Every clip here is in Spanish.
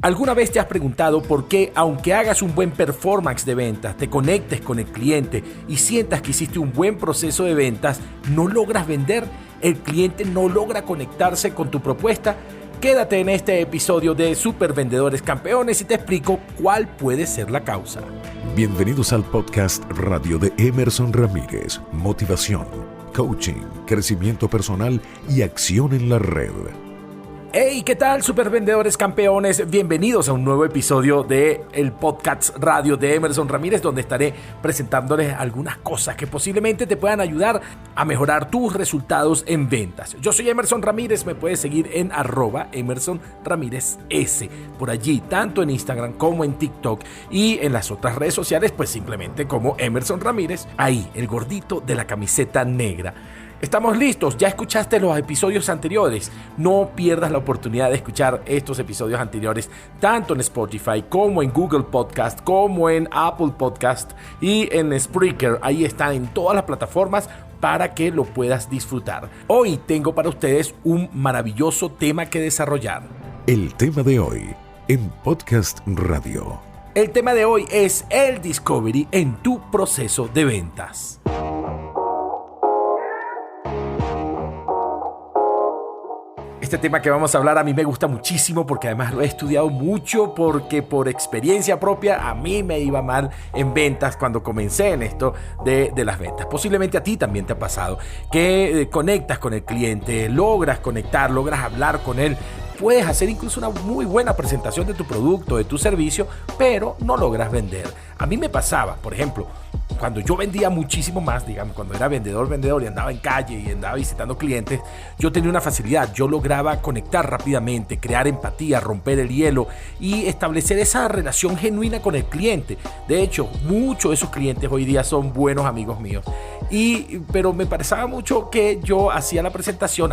¿Alguna vez te has preguntado por qué, aunque hagas un buen performance de ventas, te conectes con el cliente y sientas que hiciste un buen proceso de ventas, no logras vender? ¿El cliente no logra conectarse con tu propuesta? Quédate en este episodio de Super Vendedores Campeones y te explico cuál puede ser la causa. Bienvenidos al podcast radio de Emerson Ramírez. Motivación, coaching, crecimiento personal y acción en la red. Hey, ¿qué tal, Super Vendedores Campeones? Bienvenidos a un nuevo episodio de el podcast radio de Emerson Ramírez, donde estaré presentándoles algunas cosas que posiblemente te puedan ayudar a mejorar tus resultados en ventas. Yo soy Emerson Ramírez, me puedes seguir en @Emerson Ramírez S. Por allí, tanto en Instagram como en TikTok y en las otras redes sociales, pues simplemente como Emerson Ramírez, ahí, el gordito de la camiseta negra. Estamos listos, ya escuchaste los episodios anteriores, no pierdas la oportunidad de escuchar estos episodios anteriores tanto en Spotify como en Google Podcast, como en Apple Podcast y en Spreaker. Ahí están en todas las plataformas para que lo puedas disfrutar. Hoy tengo para ustedes un maravilloso tema que desarrollar. El tema de hoy en Podcast Radio. El tema de hoy es el Discovery en tu proceso de ventas. Este tema que vamos a hablar a mí me gusta muchísimo porque además lo he estudiado mucho, porque por experiencia propia a mí me iba mal en ventas cuando comencé en esto de las ventas. Posiblemente a ti también te ha pasado que conectas con el cliente, logras conectar, logras hablar con él. Puedes hacer incluso una muy buena presentación de tu producto, de tu servicio, pero no logras vender. A mí me pasaba, por ejemplo, cuando yo vendía muchísimo más, digamos, cuando era vendedor y andaba en calle y andaba visitando clientes, yo tenía una facilidad, yo lograba conectar rápidamente, crear empatía, romper el hielo y establecer esa relación genuina con el cliente. De hecho, muchos de esos clientes hoy día son buenos amigos míos. Pero me parecía mucho que yo hacía una presentación,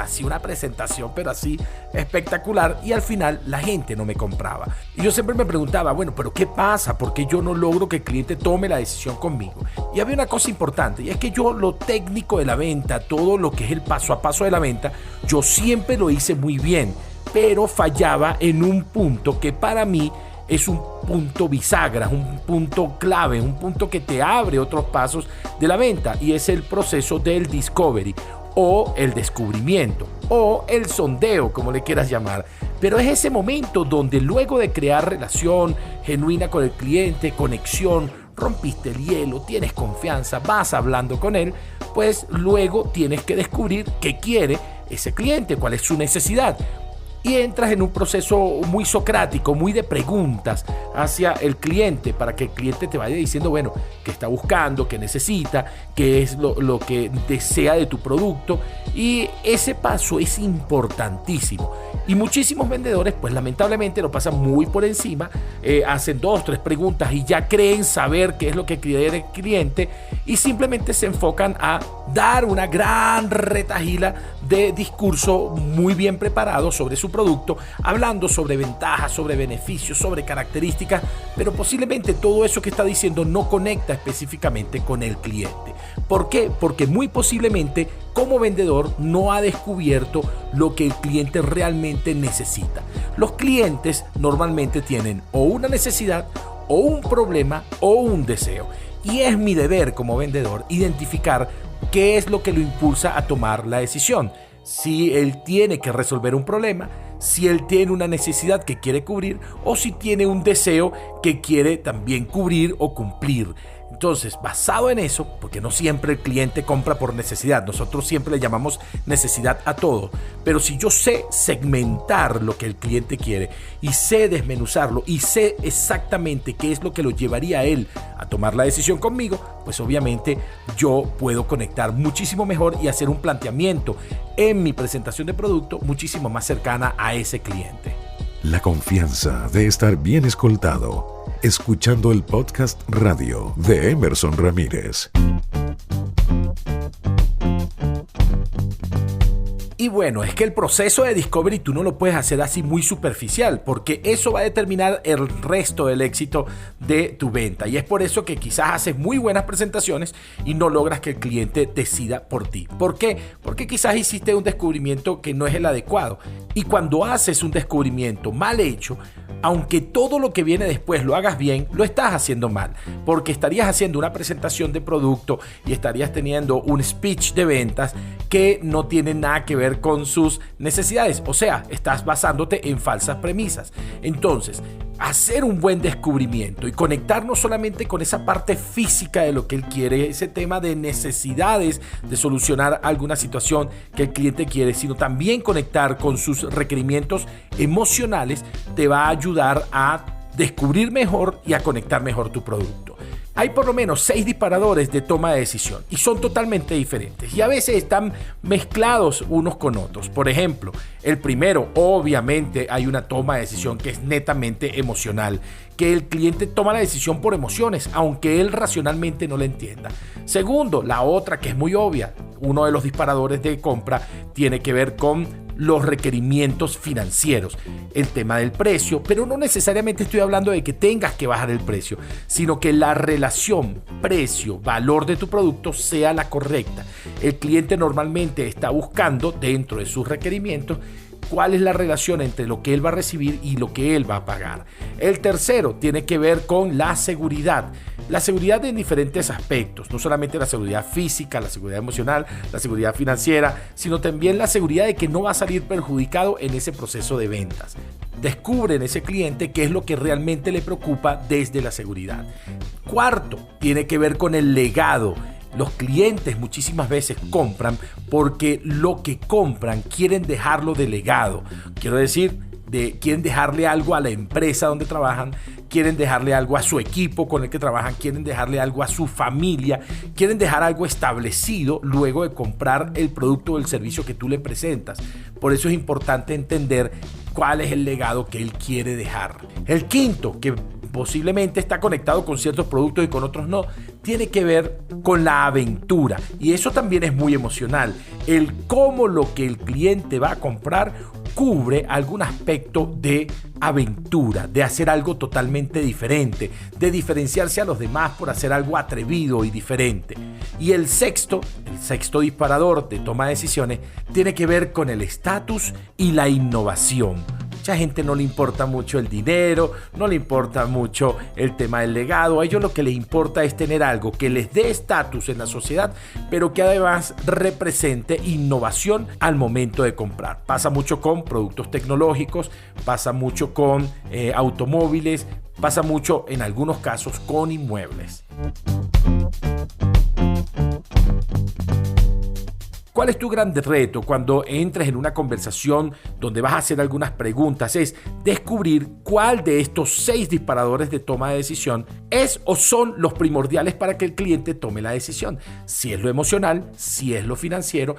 pero así espectacular, y al final la gente no me compraba. Y yo siempre me preguntaba, bueno, pero ¿qué pasa? ¿Por qué yo no logro que el cliente tome la decisión conmigo? Y había una cosa importante, y es que yo lo técnico de la venta, todo lo que es el paso a paso de la venta, yo siempre lo hice muy bien, pero fallaba en un punto que para mí es un punto bisagra, un punto clave, un punto que te abre otros pasos de la venta, y es el proceso del discovery o el descubrimiento o el sondeo, como le quieras llamar. Pero es ese momento donde luego de crear relación genuina con el cliente, conexión, rompiste el hielo, tienes confianza, vas hablando con él, pues luego tienes que descubrir qué quiere ese cliente, cuál es su necesidad. Y entras en un proceso muy socrático, muy de preguntas hacia el cliente, para que el cliente te vaya diciendo, bueno, qué está buscando, qué necesita, qué es lo que desea de tu producto. Y ese paso es importantísimo. Y muchísimos vendedores, pues lamentablemente lo pasan muy por encima, hacen 2, 3 preguntas y ya creen saber qué es lo que quiere el cliente y simplemente se enfocan a dar una gran retahíla de discurso muy bien preparado sobre su producto, hablando sobre ventajas, sobre beneficios, sobre características, pero posiblemente todo eso que está diciendo no conecta específicamente con el cliente. ¿Por qué? Porque muy posiblemente como vendedor no ha descubierto lo que el cliente realmente necesita. Los clientes normalmente tienen o una necesidad, o un problema, o un deseo. Y es mi deber como vendedor identificar qué es lo que lo impulsa a tomar la decisión. Si él tiene que resolver un problema, si él tiene una necesidad que quiere cubrir, o si tiene un deseo que quiere también cubrir o cumplir. Entonces, basado en eso, porque no siempre el cliente compra por necesidad, nosotros siempre le llamamos necesidad a todo, pero si yo sé segmentar lo que el cliente quiere y sé desmenuzarlo y sé exactamente qué es lo que lo llevaría a él a tomar la decisión conmigo, pues obviamente yo puedo conectar muchísimo mejor y hacer un planteamiento en mi presentación de producto muchísimo más cercana a ese cliente. La confianza de estar bien escoltado, escuchando el podcast radio de Emerson Ramírez. Y bueno, es que el proceso de discovery tú no lo puedes hacer así muy superficial, porque eso va a determinar el resto del éxito de tu venta. Y es por eso que quizás haces muy buenas presentaciones y no logras que el cliente decida por ti. ¿Por qué? Porque quizás hiciste un descubrimiento que no es el adecuado. Y cuando haces un descubrimiento mal hecho, aunque todo lo que viene después lo hagas bien, lo estás haciendo mal, porque estarías haciendo una presentación de producto y estarías teniendo un speech de ventas que no tiene nada que ver con sus necesidades. O sea, estás basándote en falsas premisas. Entonces, hacer un buen descubrimiento y conectar no solamente con esa parte física de lo que él quiere, ese tema de necesidades de solucionar alguna situación que el cliente quiere, sino también conectar con sus requerimientos emocionales, te va a ayudar a descubrir mejor y a conectar mejor tu producto. Hay por lo menos 6 disparadores de toma de decisión y son totalmente diferentes y a veces están mezclados unos con otros. Por ejemplo, el primero, obviamente hay una toma de decisión que es netamente emocional, que el cliente toma la decisión por emociones, aunque él racionalmente no la entienda. Segundo, la otra que es muy obvia, uno de los disparadores de compra tiene que ver con los requerimientos financieros, el tema del precio, pero no necesariamente estoy hablando de que tengas que bajar el precio, sino que la relación precio-valor de tu producto sea la correcta. El cliente normalmente está buscando dentro de sus requerimientos cuál es la relación entre lo que él va a recibir y lo que él va a pagar. El tercero tiene que ver con la seguridad. La seguridad en diferentes aspectos, no solamente la seguridad física, la seguridad emocional, la seguridad financiera, sino también la seguridad de que no va a salir perjudicado en ese proceso de ventas. Descubre en ese cliente qué es lo que realmente le preocupa desde la seguridad. Cuarto, tiene que ver con el legado. Los clientes muchísimas veces compran porque lo que compran quieren dejarlo de legado. Quiero decir, quieren dejarle algo a la empresa donde trabajan, quieren dejarle algo a su equipo con el que trabajan, quieren dejarle algo a su familia, quieren dejar algo establecido luego de comprar el producto o el servicio que tú le presentas. Por eso es importante entender cuál es el legado que él quiere dejar. El quinto, que posiblemente está conectado con ciertos productos y con otros no, tiene que ver con la aventura. Y eso también es muy emocional. El cómo lo que el cliente va a comprar cubre algún aspecto de aventura, de hacer algo totalmente diferente, de diferenciarse a los demás por hacer algo atrevido y diferente. Y el sexto disparador de toma de decisiones tiene que ver con el estatus y la innovación. Mucha gente no le importa mucho el dinero, no le importa mucho el tema del legado. A ellos lo que les importa es tener algo que les dé estatus en la sociedad, pero que además represente innovación al momento de comprar. Pasa mucho con productos tecnológicos, pasa mucho con automóviles, pasa mucho en algunos casos con inmuebles. ¿Cuál es tu gran reto cuando entres en una conversación donde vas a hacer algunas preguntas? Es descubrir cuál de estos 6 disparadores de toma de decisión es o son los primordiales para que el cliente tome la decisión. Si es lo emocional, si es lo financiero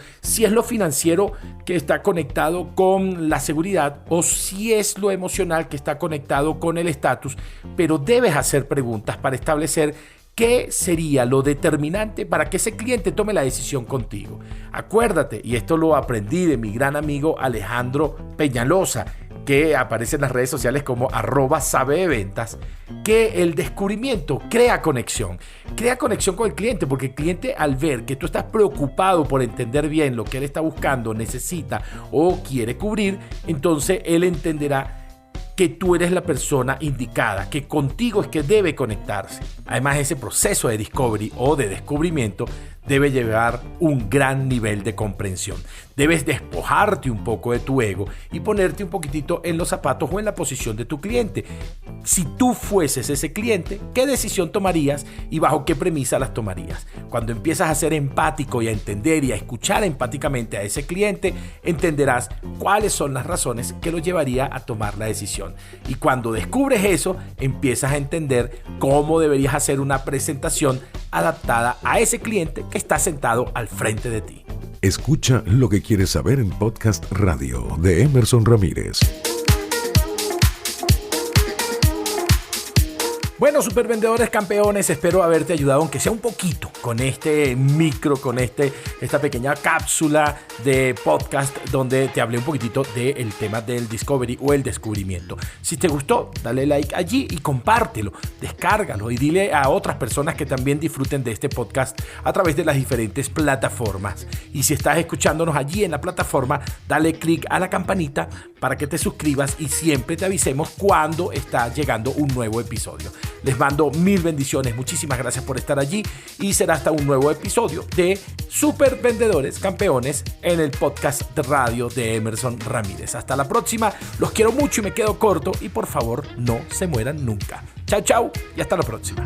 que está conectado con la seguridad o si es lo emocional que está conectado con el estatus, pero debes hacer preguntas para establecer ¿qué sería lo determinante para que ese cliente tome la decisión contigo? Acuérdate, y esto lo aprendí de mi gran amigo Alejandro Peñalosa, que aparece en las redes sociales como @sabedeventas, que el descubrimiento crea conexión con el cliente, porque el cliente al ver que tú estás preocupado por entender bien lo que él está buscando, necesita o quiere cubrir, entonces él entenderá que tú eres la persona indicada, que contigo es que debe conectarse. Además, ese proceso de discovery o de descubrimiento debe llevar un gran nivel de comprensión. Debes despojarte un poco de tu ego y ponerte un poquitito en los zapatos o en la posición de tu cliente. Si tú fueses ese cliente, ¿qué decisión tomarías y bajo qué premisa las tomarías? Cuando empiezas a ser empático y a entender y a escuchar empáticamente a ese cliente, entenderás cuáles son las razones que lo llevaría a tomar la decisión. Y cuando descubres eso, empiezas a entender cómo deberías hacer una presentación adaptada a ese cliente que está sentado al frente de ti. Escucha lo que quieres saber en Podcast Radio de Emerson Ramírez. Bueno, supervendedores campeones, espero haberte ayudado, aunque sea un poquito, con este con esta pequeña cápsula de podcast donde te hablé un poquitito del tema del discovery o el descubrimiento. Si te gustó, dale like allí y compártelo, descárgalo y dile a otras personas que también disfruten de este podcast a través de las diferentes plataformas. Y si estás escuchándonos allí en la plataforma, dale click a la campanita para que te suscribas y siempre te avisemos cuando está llegando un nuevo episodio. Les mando mil bendiciones, muchísimas gracias por estar allí y será hasta un nuevo episodio de Super Vendedores Campeones en el podcast de radio de Emerson Ramírez. Hasta la próxima, los quiero mucho y me quedo corto y por favor no se mueran nunca. Chao, chao y hasta la próxima.